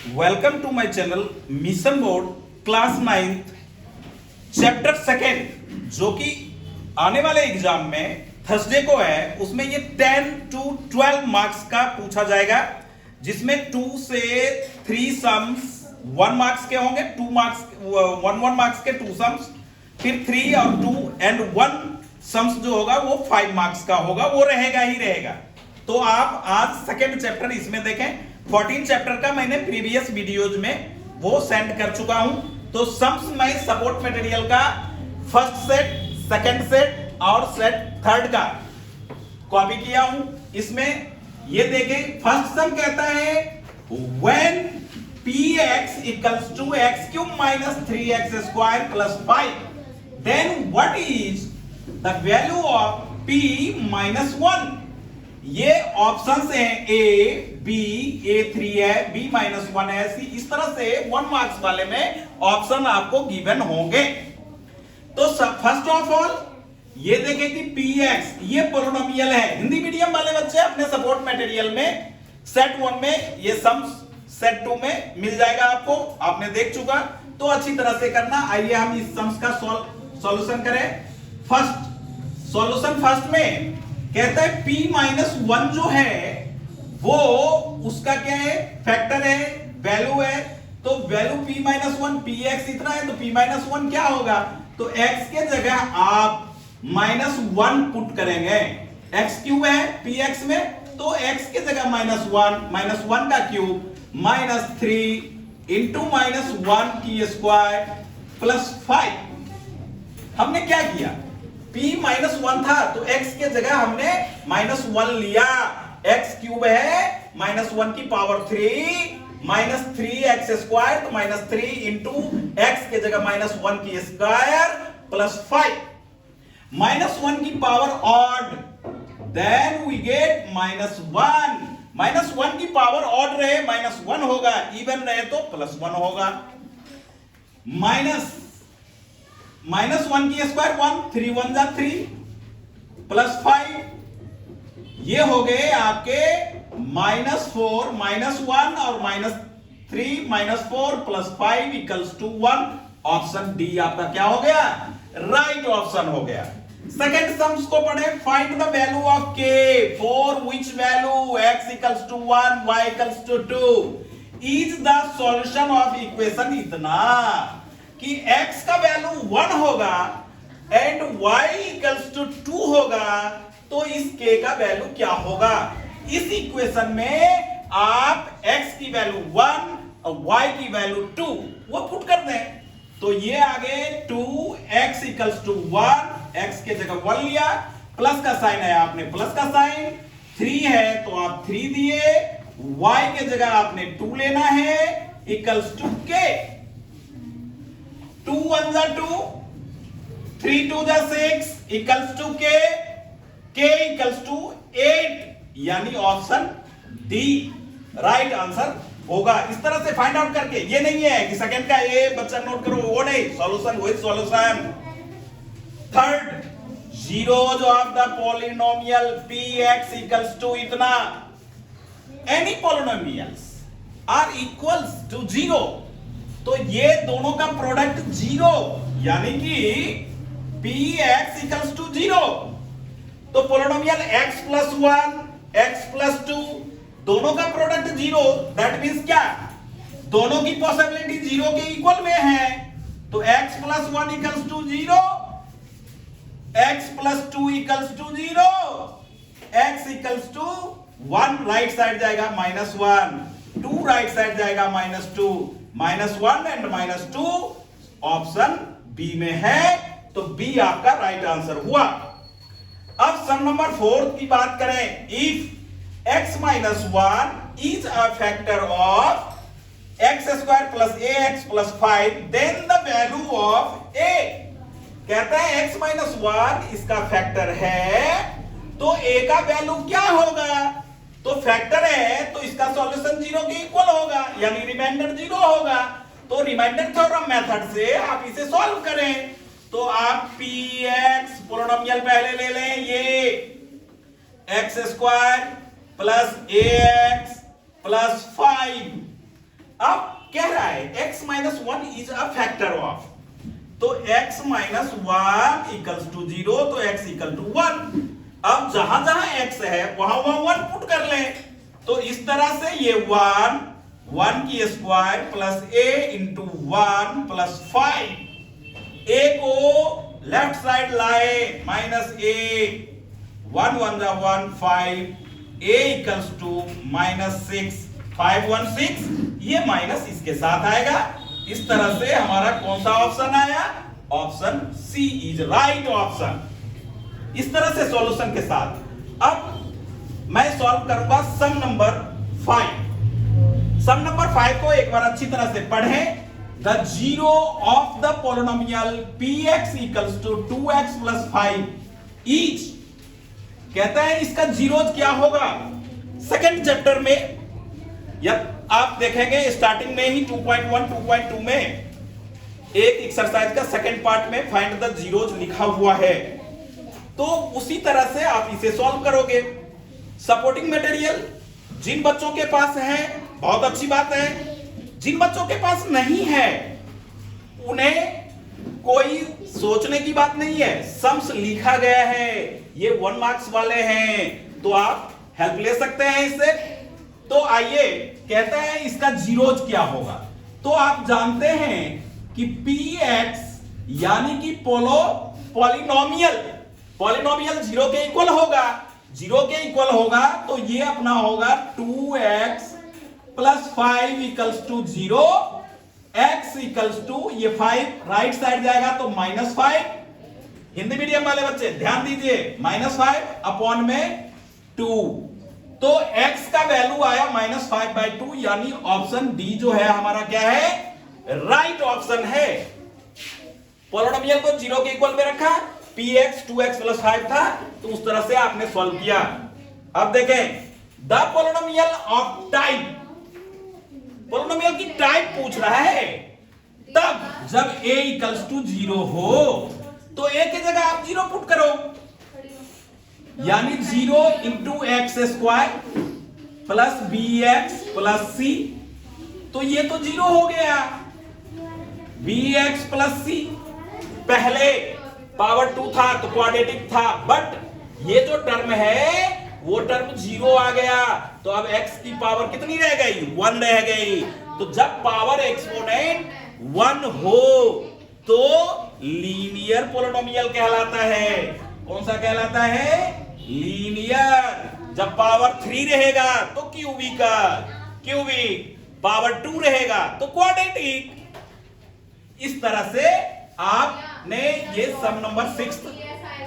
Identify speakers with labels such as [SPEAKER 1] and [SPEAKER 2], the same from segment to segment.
[SPEAKER 1] Welcome to my channel mission board class 9th chapter second, जो कि आने वाले एग्जाम में थर्सडे को है। उसमें ये 10 to 12 मार्क्स का पूछा जाएगा, जिसमें 2 से 3 सम्स 1 मार्क्स के होंगे, 2 मार्क्स 1 मार्क्स के 2 सम्स, फिर 3 और 2 एंड 1 सम्स जो होगा वो 5 मार्क्स का होगा, वो रहेगा ही रहेगा। तो आप आज सेकेंड चैप्टर इसमें देखें। 14 चैप्टर का मैंने प्रीवियस वीडियोज में वो सेंड कर चुका हूं। तो सम्स मैं सपोर्ट मटेरियल का फर्स्ट सेट, सेकंड सेट और सेट थर्ड का कॉपी किया हूं। इसमें ये देखें, फर्स्ट सम कहता है when px equals to x cube minus 3x square plus 5, then what is the value of p minus 1? ये ऑप्शंस हैं A, B, A3 है, B -1 है, C। इस तरह से 1 मार्क्स वाले में ऑप्शन आपको गिवन होंगे। तो फर्स्ट ऑफ ऑल ये देखें कि px ये पोलिनोमियल है। हिंदी मीडियम वाले बच्चे अपने सपोर्ट मटेरियल में सेट 1 में ये सम्स सेट 2 में मिल जाएगा आपको, आपने देख चुका। तो अच्छी तरह से करना। आइए हम इस सम्स का सॉल्यूशन करें। फर्स्ट सॉल्यूशन फर्स्ट में कहता है p-1 जो है वो उसका क्या है, फैक्टर है, वैल्यू है। तो वैल्यू p-1 px इतना है, तो p-1 क्या होगा? तो x के जगह आप -1 पुट करेंगे। x क्यूब है px में, तो x के जगह -1 का क्यूब -3 इंटू -1 की स्क्वायर प्लस 5। हमने क्या किया, p-1 था तो x के जगह हमने -1 लिया। x क्यूब है -1 की पावर 3 -3x स्क्वायर, तो -3 इंटू x के जगह -1 की स्क्वायर प्लस 5। -1 की power odd, then we get -1। -1 की पावर ऑड रहे -1 होगा, इवन रहे तो +1 होगा। -1 की स्क्वायर 1, 3 1 जा 3 प्लस 5, ये हो गए आपके -4 -1 और -3 -4 plus 5 equals to 1। Option D आपका क्या हो गया, राइट ऑप्शन हो गया। सेकंड सम्स को पढ़े। Find the value of k for which value x equals to 1 y equals to 2 is the solution of equation इतना कि x का वैल्यू 1 होगा एंड y इक्वल्स टू 2 होगा, तो इस k का वैल्यू क्या होगा? इस इक्वेशन में आप x की वैल्यू 1 और y की वैल्यू 2 वो पुट कर दें। तो ये आगे 2x इक्वल्स टू 1, x के जगह 1 लिया, प्लस का साइन है आपने प्लस का साइन, 3 है तो आप 3 दिए, y के जगह आपने 2 लेना है इक्वल्स टू k। 2 1 जा 2, 3 2 जा 6 equals to k equals to 8, यानी ऑप्शन डी राइट आंसर होगा। इस तरह से फाइंड आउट करके, ये नहीं है कि सेकंड का ए बच्चा नोट करो, वो नहीं, सॉल्यूशन वही solution. Third, zeros of the polynomial px equals to इतना, any polynomials are equals to 0, तो ये दोनों का प्रोडक्ट 0, यानी कि px equals to 0। तो polynomial x plus 1 x plus 2 दोनों का प्रोडक्ट 0, दैट मींस क्या, दोनों की पॉसिबिलिटी 0 के इक्वल में है। तो x plus 1 equals to 0, x plus 2 equals to 0, x equals to 1 right side जाएगा -1, 2 राइट साइड जाएगा -2, -1 एंड -2 ऑप्शन बी में है, तो बी आपका राइट आंसर हुआ। अब सम नंबर 4 की बात करें। If x -1 is a factor of x square plus ax plus 5, then the value of a, कहता है x -1 इसका फैक्टर है, तो a का वैल्यू क्या होगा? तो फैक्टर है तो इसका सॉल्यूशन 0 के इक्वल होगा, यानी रिमाइंडर 0 होगा। तो रिमाइंडर थ्योरम मेथड से आप इसे सॉल्व करें। तो आप px पोलिनोमियल पहले ले लें, ये x square plus ax plus 5 अब कह रहा है x minus 1 is a factor of, तो x माइनस 1 इक्वल्स टू 0, तो x इक्वल टू 1। अब जहां जहां x है वहां वहां 1 पुट कर लें, तो इस तरह से ये 1 की square plus a into 1 plus 5, a को लेफ्ट साइड लाए माइनस a, 1 1 जा 1 5, a इक्वल्स टू माइनस 6, 5 1 6, ये माइनस इसके साथ आएगा। इस तरह से हमारा कौन सा ऑप्शन आया? Option C is right option. इस तरह से सॉल्यूशन के साथ अब मैं सॉल्व करूंगा सम नंबर 5। सम नंबर 5 को एक बार अच्छी तरह से पढ़ें। The zero of the polynomial px equals to 2x plus 5 is, कहता है इसका जीरो क्या होगा। सेकंड चैप्टर में या आप देखेंगे स्टार्टिंग में ही 2.1 2.2 में एक एक्सरसाइज का सेकंड पार्ट में फाइंड द जीरोज लिखा हुआ है, तो उसी तरह से आप इसे सॉल्व करोगे। सपोर्टिंग मटेरियल जिन बच्चों के पास है बहुत अच्छी बात है, जिन बच्चों के पास नहीं है उन्हें कोई सोचने की बात नहीं है, सम्स लिखा गया है, ये 1 मार्क्स वाले हैं, तो आप हेल्प ले सकते हैं इससे। तो आइए, कहता है इसका जीरोज क्या होगा। तो आप जानते हैं कि px यानी कि पॉलिनोमियल जीरो के इक्वल होगा, जीरो के इक्वल होगा, तो ये अपना होगा 2x plus 5 equals to 0, x equals to ये 5 राइट साइड जाएगा तो माइनस 5। हिंदी मीडियम वाले बच्चे ध्यान दीजिए, माइनस 5 अपॉन में 2, तो x का वैल्यू आया माइनस 5/2, यानी ऑप्शन डी जो है हमारा क्या है? राइट ऑप्शन है। पॉलिनोमियल को जीरो के इक्वल में रखा, px 2x प्लस 5 था, तो उस तरह से आपने सॉल्व किया। अब देखें the polynomial of type, polynomial की टाइप पूछ रहा है, तब जब a इक्वल्स टू 0 हो तो a की जगह आप 0 पुट करो, यानी 0 into x square plus b x plus c, तो ये तो 0 हो गया। बी एक्स प्लस सी पहले पावर 2 था तो क्वाड्रेटिक था, बट ये जो टर्म है वो टर्म 0 आ गया, तो अब x की पावर कितनी रह गई? 1 रह गई। तो जब पावर एक्सपोनेंट 1 हो तो लीनियर पॉलिनोमियल कहलाता है। कौन सा कहलाता है? लीनियर। जब पावर 3 रहेगा तो क्यूबिक, पावर 2 रहेगा तो क्वाड्रेटिक। इस तरह से आपने ये सम नंबर 6।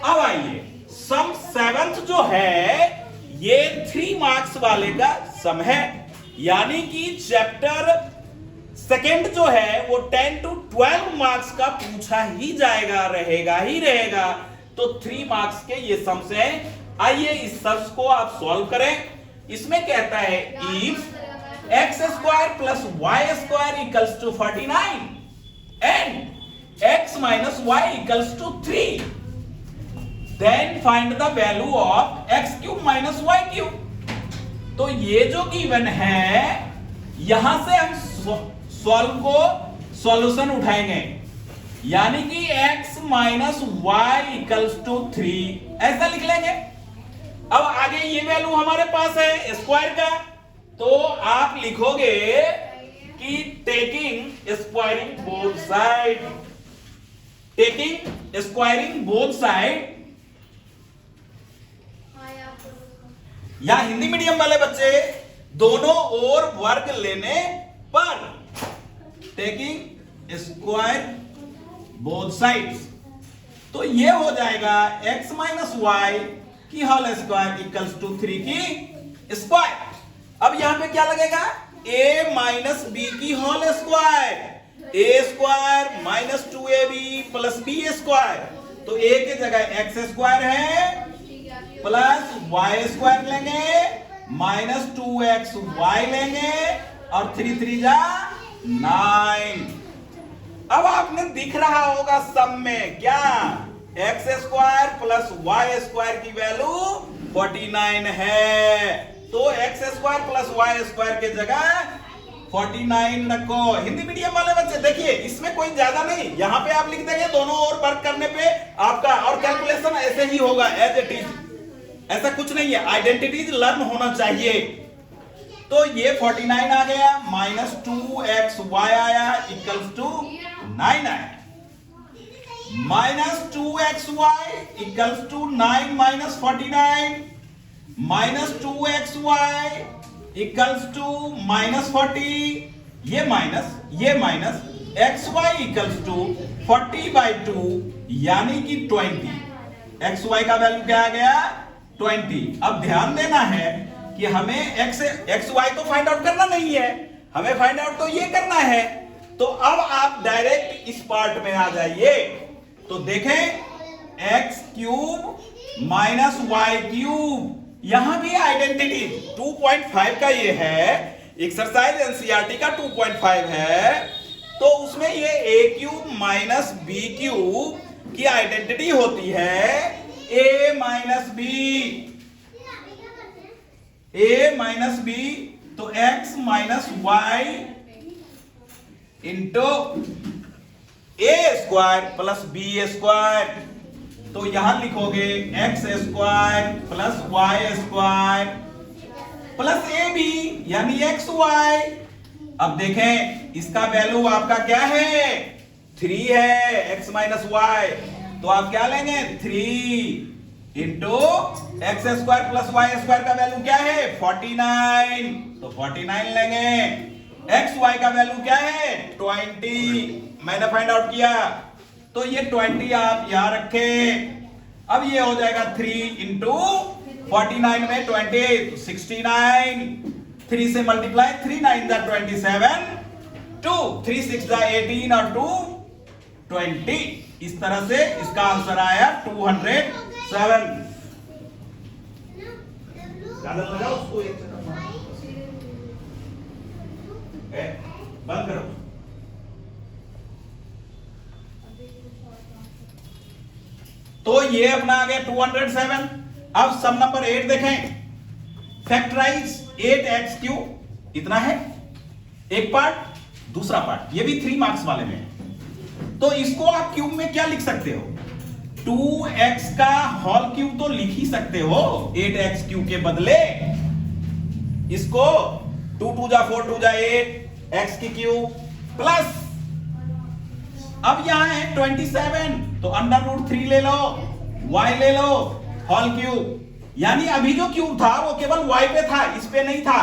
[SPEAKER 1] अब आइए सम 7 जो है ये 3 मार्क्स वाले का सम है, यानी कि चैप्टर सेकेंड जो है वो 10 to 12 मार्क्स का पूछा ही जाएगा, रहेगा। तो 3 मार्क्स के ये सम्स हैं। आइए इस सम्स को आप सॉल्व करें। इसमें कहता है if x square plus y square equals to 49 and x minus y equals to 3, then find the value of x cube minus y cube. तो ये जो गिवन है यहां से हम सॉल्यूशन उठाएंगे, यानी कि x minus y equals to 3 ऐसा लिख लेंगे। अब आगे ये वैल्यू हमारे पास है स्क्वायर का, तो आप लिखोगे कि टेकिंग स्क्वायरिंग बोथ साइड, या हिंदी मीडियम वाले बच्चे दोनों ओर वर्ग लेने पर टेकिंग स्क्वायर बोथ साइड्स, तो ये हो जाएगा x माइनस वाई की होल स्क्वायर इक्वल्स टू 3 की स्क्वायर। अब यहां पे क्या लगेगा? a माइनस बी की whole square, a square minus 2ab plus b square, तो a की जगह x स्क्वायर है प्लस y स्क्वायर लेंगे माइनस 2xy लेंगे और 3 3 जा 9। अब आपने दिख रहा होगा सम में क्या? X square plus y square की वैल्यू 49 है, तो x square plus y square की जगह 49 रखो। हिंदी मीडियम वाले बच्चे देखिए, इसमें कोई ज्यादा नहीं, यहां पे आप लिख देंगे, दोनों ओर वर्क करने पे आपका और कैलकुलेशन ऐसे ही होगा एज इट इज, ऐसा कुछ नहीं है। आइडेंटिटीज लर्न होना चाहिए। तो ये 49 आ गया, माइनस 2xy आया इक्वल्स टू 9 आया, minus 2xy equals to 9 minus 49, minus 2xy equals to minus 40, ये माइनस xy इक्वल्स टू 40/2 यानी कि 20। xy का वैल्यू क्या आ गया 20। अब ध्यान देना है कि हमें xy तो फाइंड आउट करना नहीं है, हमें फाइंड आउट तो ये करना है। तो अब आप डायरेक्ट इस पार्ट में आ जाइए, तो देखें x cube minus y cube, यहां भी आइडेंटिटी 2.5 का ये है, एक्सरसाइज एनसीईआरटी का 2.5 है, तो उसमें ये a cube minus B cube की आइडेंटिटी होती है a माइनस बी, तो x minus y into a square plus b square, तो यहां लिखोगे x square plus y square plus A B यानी एक्स वाई। अब देखें इसका वैल्यू आपका क्या है 3 है, x माइनस वाई, तो आप क्या लेंगे 3 into x square plus y square का वैल्यू क्या है 49, तो 49 लेंगे। एक्स वाई का वैल्यू क्या है 20, मैंने फाइंड आउट किया, तो ये 20 आप यहां रखे। अब ये हो जाएगा 3 इंटू 49 में 20 तो 69, 3 से मल्टीप्लाई 3 9 दा 27, 2 3 6 दा 18 और 2 20। इस तरह से इसका आंसर आया 207। कागज लगाओ उसको, बंद करो। तो ये अपना आ गया 207। अब सम नंबर 8 देखें, फैक्टराइज 8x3 इतना है एक पार्ट, दूसरा पार्ट ये भी 3 मार्क्स वाले में है, तो इसको आप क्यूब में क्या लिख सकते हो 2x का होल क्यूब तो लिख ही सकते हो 8x3 के बदले, इसको 2 2 जा 4 2 जा 8 x की क्यूब प्लस, अब यहां है 27 तो अंडर रूट 3 ले लो, y ले लो होल क्यूब, यानी अभी जो क्यूब था वो केवल y पे था, इस पे नहीं था,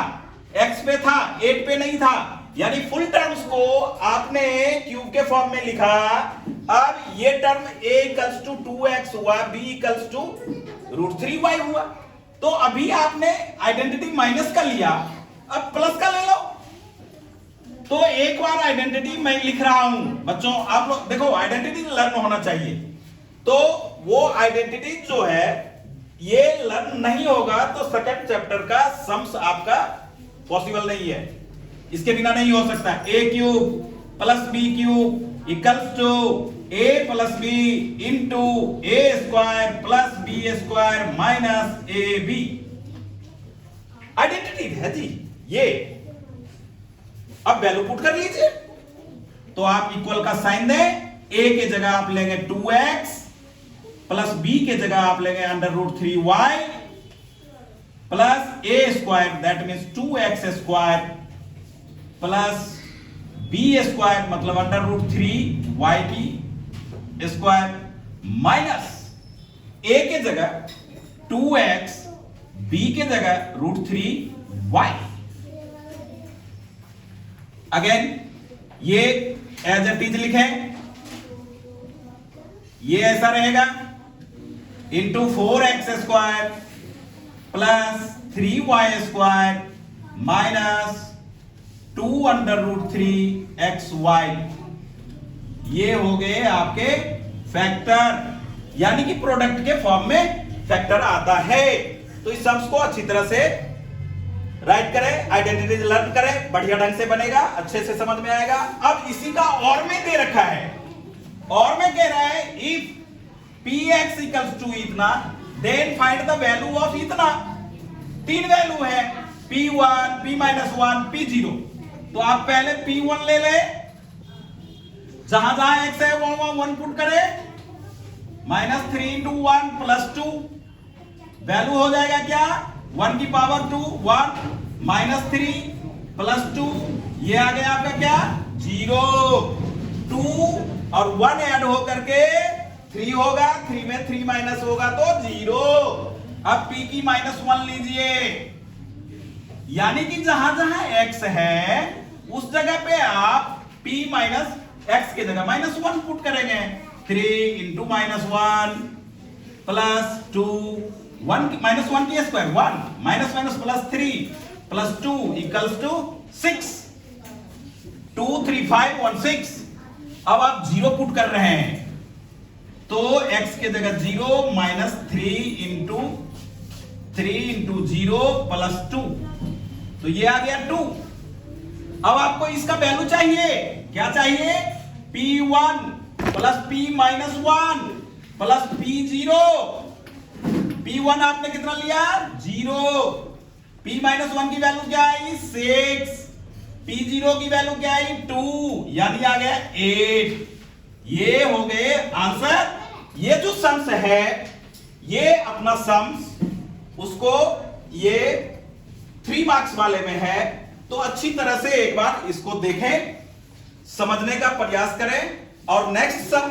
[SPEAKER 1] x पे था 8 पे नहीं था, यानी फुल टर्म्स को आपने क्यूब के फॉर्म में लिखा। अब ये term a equals to 2x हुआ, b equals to root 3y हुआ, तो अभी आपने आइडेंटिटी माइनस का लिया, अब प्लस का ले लो। तो एक बार आइडेंटिटी मैं लिख रहा हूं बच्चों, आप लोग देखो आइडेंटिटी लर्न होना चाहिए, तो वो आइडेंटिटी जो है ये लर्न नहीं होगा तो सेकंड चैप्टर का सम्स आपका पॉसिबल नहीं है, इसके बिना नहीं हो सकता। a cube plus b cube equals to a plus b into a square plus b square minus ab, identity है जी ये। अब वैल्यू पुट कर लीजिए, तो आप इक्वल का साइन दें, a के जगह आप लेंगे 2x प्लस b के जगह आप लेंगे under root 3y plus a square that means 2x square plus b square मतलब अंडर रूट 3y की स्क्वायर माइनस a के जगह 2x b के जगह रूट 3y। अगेन ये एज इट इज लिखें, ये ऐसा रहेगा into 4x square plus 3y square minus 2 under root 3xy, ये हो गए आपके फैक्टर, यानी कि प्रोडक्ट के फॉर्म में फैक्टर आता है। तो इस सम्स को अच्छी तरह से राइट करें, आइडेंटिटीज लर्न करें, बढ़िया ढंग से बनेगा, अच्छे से समझ में आएगा। अब इसी का और में दे रखा है, और में कह रहा है इफ px इक्वल्स टू इतना then find the value of इतना। 3 वैल्यू है p1 p-1 p0, तो आप पहले P1 ले ले, जहां जहां x है वहां 1 पुट करे, -3 into 1 plus 2, वैल्यू हो जाएगा क्या 1 की पावर 2 1 -3 plus 2, ये आ गया आपका क्या 0, 2 और 1 ऐड हो करके 3 होगा, 3 में 3 माइनस होगा तो 0। अब p की -1 लीजिए, यानी कि जहां जहां x है उस जगह पे आप p माइनस x की जगह -1 पुट करेंगे। 3 into -1 प्लस 2, 1 -1 की square 1 minus plus 3 plus 2 equals to 6, 2 3 5 1 6। अब आप 0 पुट कर रहे हैं तो x के जगह 0 -3 into 0 प्लस 2, तो ये आ गया 2। अब आपको इसका वैल्यू चाहिए, क्या चाहिए P1 plus P -1 plus P0। P1 आपने कितना लिया 0, P -1 की वैल्यू क्या आई 6, P0 की वैल्यू क्या आई 2, यानी आ गया 8। ये हो गए आंसर। ये जो सम्स है ये अपना सम्स उसको ये 3 मार्क्स वाले में है, तो अच्छी तरह से एक बार इसको देखें, समझने का प्रयास करें और next sum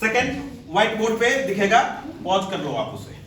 [SPEAKER 1] second white board पे दिखेगा, पॉज कर लो आप उसे।